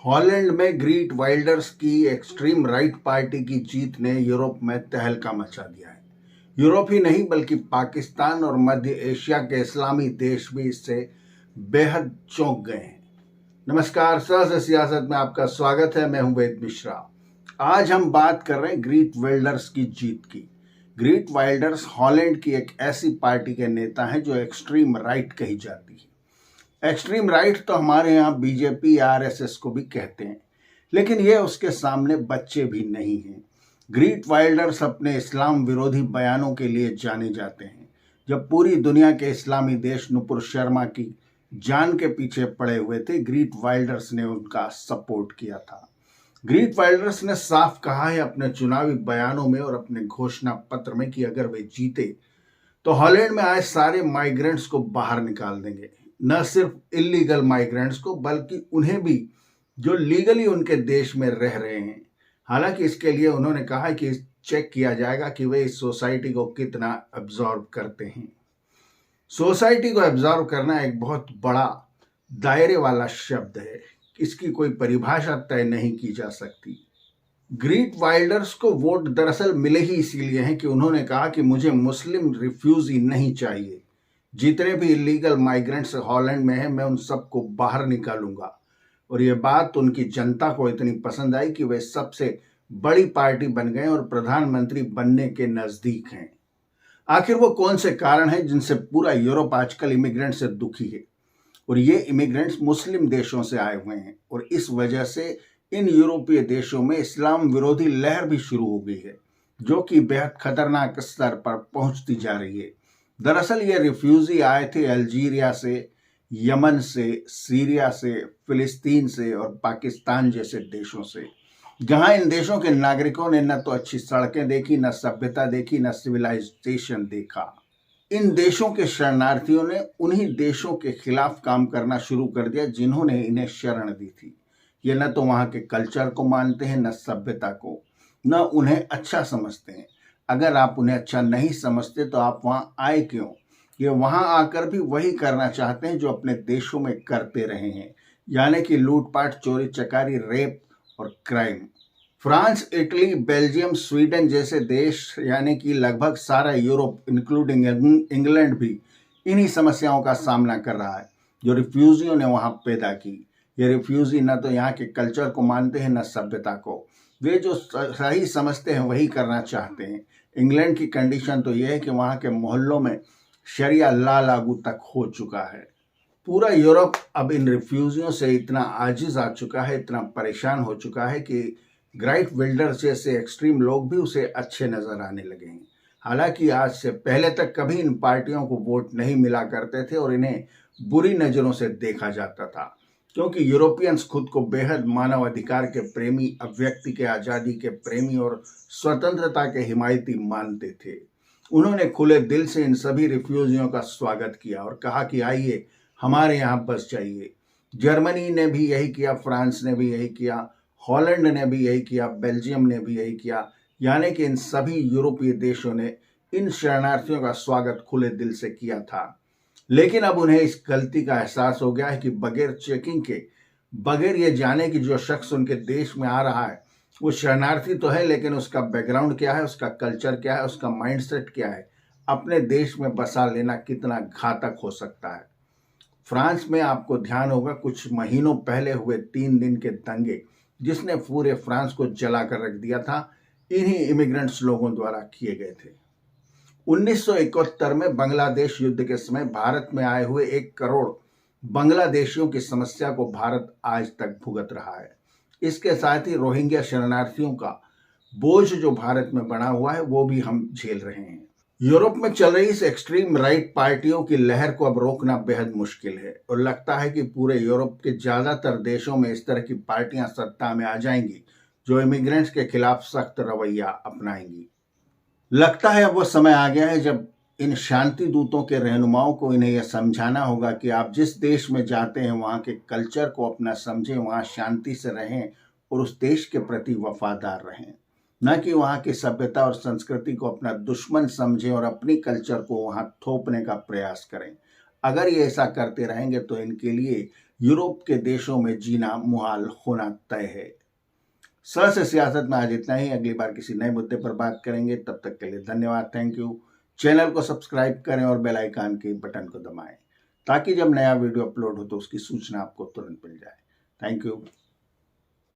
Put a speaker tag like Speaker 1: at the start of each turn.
Speaker 1: Holland में greet Wilders की extreme right party की जीत ने यूरोप में तहलका मचा दिया है। यूरोप ही नहीं बल्कि पाकिस्तान और मध्य एशिया के इस्लामी देश भी इससे बेहद चौंक गए हैं। नमस्कार, सहज सियासत में आपका स्वागत है। मैं हूं वेद मिश्रा। आज हम बात कर रहे हैं ग्रीट वाइल्डर्स की जीत की। ग्रीट वाइल्डर्स हॉलैंड की एक ऐसी पार्टी के नेता हैं जो एक्सट्रीम राइट कही जाती है। एक्सट्रीम राइट तो हमारे यहाँ बीजेपी आरएसएस को भी कहते हैं, लेकिन ये उसके सामने बच्चे भी नहीं हैं। ग्रीट वाइल्डर्स अपने इस्लाम विरोधी बयानों के लिए जाने जाते हैं। जब पूरी दुनिया के इस्लामी देश नुपुर शर्मा की जान के पीछे पड़े हुए थे, ग्रीट वाइल्डर्स ने उनका सपोर्ट किया था। ग्रीट वाइल्डर्स ने साफ कहा है अपने चुनावी बयानों में और अपने घोषणा पत्र में कि अगर वे जीते तो हॉलैंड में आए सारे माइग्रेंट्स को बाहर निकाल देंगे। न सिर्फ इलीगल माइग्रेंट्स को, बल्कि उन्हें भी जो लीगली उनके देश में रह रहे हैं। हालांकि इसके लिए उन्होंने कहा कि चेक किया जाएगा कि वे इस सोसाइटी को कितना एब्जॉर्ब करते हैं। सोसाइटी को एब्जॉर्ब करना एक बहुत बड़ा दायरे वाला शब्द है। इसकी कोई परिभाषा तय नहीं की जा सकती। ग्रीट वाइल्डर्स को वोट दरअसल मिले ही इसीलिए हैं कि उन्होंने कहा कि मुझे मुस्लिम रिफ्यूजी नहीं चाहिए। जितने भी इलीगल माइग्रेंट्स हॉलैंड में हैं, मैं उन सबको बाहर निकालूंगा। और ये बात उनकी जनता को इतनी पसंद आई कि वे सबसे बड़ी पार्टी बन गए और प्रधानमंत्री बनने के नजदीक हैं। आखिर वो कौन से कारण हैं जिनसे पूरा यूरोप आजकल इमिग्रेंट से दुखी है? और ये इमिग्रेंट्स मुस्लिम देशों से आए हुए हैं और इस वजह से इन यूरोपीय देशों में इस्लाम विरोधी लहर भी शुरू हो गई है, जो कि बेहद खतरनाक स्तर पर पहुंचती जा रही है। दरअसल ये रिफ्यूजी आए थे अल्जीरिया से, यमन से, सीरिया से, फिलिस्तीन से और पाकिस्तान जैसे देशों से, जहां इन देशों के नागरिकों ने न तो अच्छी सड़कें देखी, न सभ्यता देखी, न सिविलाइजेशन देखा। इन देशों के शरणार्थियों ने उन्हीं देशों के खिलाफ काम करना शुरू कर दिया जिन्होंने इन्हें शरण दी थी। ये न तो वहां के कल्चर को मानते हैं, न सभ्यता को, न उन्हें अच्छा समझते हैं। अगर आप उन्हें अच्छा नहीं समझते तो आप वहां आए क्यों? ये वहां आकर भी वही करना चाहते हैं जो अपने देशों में करते रहे हैं, यानी कि लूटपाट, चोरी चकारी, रेप और crime. France, Italy, Belgium, Sweden जैसे देश, यानी कि लगभग सारा यूरोप इंक्लूडिंग इंग्लैंड भी इन्हीं समस्याओं का सामना कर रहा है जो रिफ्यूजियों ने वहां पैदा की। ये रिफ्यूजी न तो यहाँ के कल्चर को मानते हैं, न सभ्यता को। वे जो सही समझते हैं वही करना चाहते हैं। इंग्लैंड की कंडीशन तो यह है कि वहाँ के मोहल्लों में शरिया ला लागू तक हो चुका है। पूरा यूरोप अब इन रिफ्यूजियों से इतना आजिज आ चुका है, इतना परेशान हो चुका है कि ग्राइट विल्डर्स जैसे एक्सट्रीम लोग भी उसे अच्छे नजर आने लगे हैं। हालांकि आज से पहले तक कभी इन पार्टियों को वोट नहीं मिला करते थे और इन्हें बुरी नजरों से देखा जाता था, क्योंकि यूरोपियंस खुद को बेहद मानव अधिकार के प्रेमी, अभिव्यक्ति के आज़ादी के प्रेमी और स्वतंत्रता के हिमायती मानते थे। उन्होंने खुले दिल से इन सभी रिफ्यूजियों का स्वागत किया और कहा कि आइए हमारे यहाँ बस जाइए। जर्मनी ने भी यही किया, फ्रांस ने भी यही किया, हॉलैंड ने भी यही किया, बेल्जियम ने भी यही किया, यानी कि इन सभी यूरोपीय देशों ने इन शरणार्थियों का स्वागत खुले दिल से किया था। लेकिन अब उन्हें इस गलती का एहसास हो गया है कि बगैर चेकिंग के, बगैर ये जाने कि जो शख्स उनके देश में आ रहा है वो शरणार्थी तो है, लेकिन उसका बैकग्राउंड क्या है, उसका कल्चर क्या है, उसका माइंडसेट क्या है, अपने देश में बसा लेना कितना घातक हो सकता है। फ्रांस में आपको ध्यान होगा कुछ महीनों पहले हुए 3 दिन के दंगे, जिसने पूरे फ्रांस को जला कर रख दिया था, इन्हीं इमिग्रेंट्स लोगों द्वारा किए गए थे। 1971 में बांग्लादेश युद्ध के समय भारत में आए हुए 1 करोड़ बांग्लादेशियों की समस्या को भारत आज तक भुगत रहा है। इसके साथ ही रोहिंग्या शरणार्थियों का बोझ जो भारत में बना हुआ है वो भी हम झेल रहे हैं। यूरोप में चल रही इस एक्सट्रीम राइट पार्टियों की लहर को अब रोकना बेहद मुश्किल है और लगता है कि पूरे यूरोप के ज्यादातर देशों में इस तरह की पार्टियां सत्ता में आ जाएंगी जो इमिग्रेंट्स के खिलाफ सख्त रवैया अपनाएंगी। लगता है अब वो समय आ गया है जब इन शांति दूतों के रहनुमाओं को इन्हें यह समझाना होगा कि आप जिस देश में जाते हैं वहाँ के कल्चर को अपना समझें, वहाँ शांति से रहें और उस देश के प्रति वफादार रहें, न कि वहाँ की सभ्यता और संस्कृति को अपना दुश्मन समझें और अपनी कल्चर को वहाँ थोपने का प्रयास करें। अगर ये ऐसा करते रहेंगे तो इनके लिए यूरोप के देशों में जीना मुहाल होना तय है। से सियासत में आज इतना ही। अगली बार किसी नए मुद्दे पर बात करेंगे। तब तक के लिए धन्यवाद। Thank you. चैनल को सब्सक्राइब करें और बेल आइकन के बटन को दबाएं ताकि जब नया वीडियो अपलोड हो तो उसकी सूचना आपको तुरंत मिल जाए। Thank you.